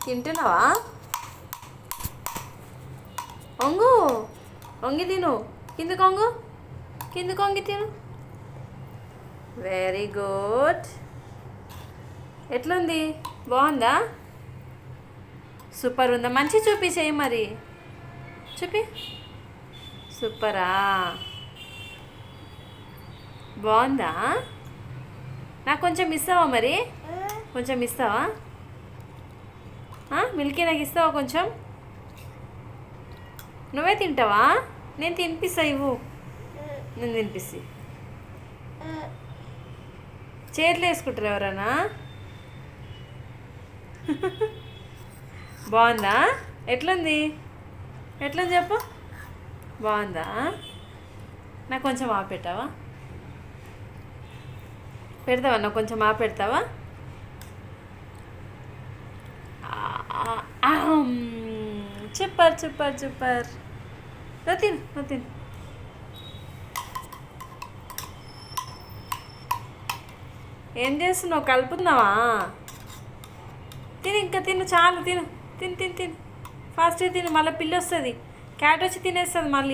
తింటున్నావా? వంగు, వంగి తిను. కిందకు వంగు, కిందకు వంగి తిను. Very good. ఎట్లుంది? బాగుందా? సూపర్ ఉందా? మంచి చూపి చేయి మరి, చూపి. సూపరా? బాగుందా? నాకు కొంచెం ఇస్తావా మరి? కొంచెం ఇస్తావా? మిల్కీ నాకు ఇస్తావా కొంచెం? నువ్వే తింటావా? నేను తినిపిస్తా, ఇవ్వు. నేను తినిపిస్తా. చేతులు వేసుకుంటారు ఎవరన్నా? బాగుందా? ఎట్లుంది? ఎట్లుంది చెప్పు. బాగుందా? నాకు కొంచెం ఆపెట్టావా? పెడతావా? నాకు కొంచెం ఆపెడతావా? Super super super. నువ్వు తిను, నువ్వు తిను. ఏం చేస్తున్నావు? కలుపుతున్నావా? తిను, ఇంకా తిను, చాలు తిను. తిను తిను తిను, ఫాస్ట్గా తిను. మళ్ళీ పిల్లి వస్తుంది, క్యాట్ వచ్చి తినేస్తుంది మళ్ళీ.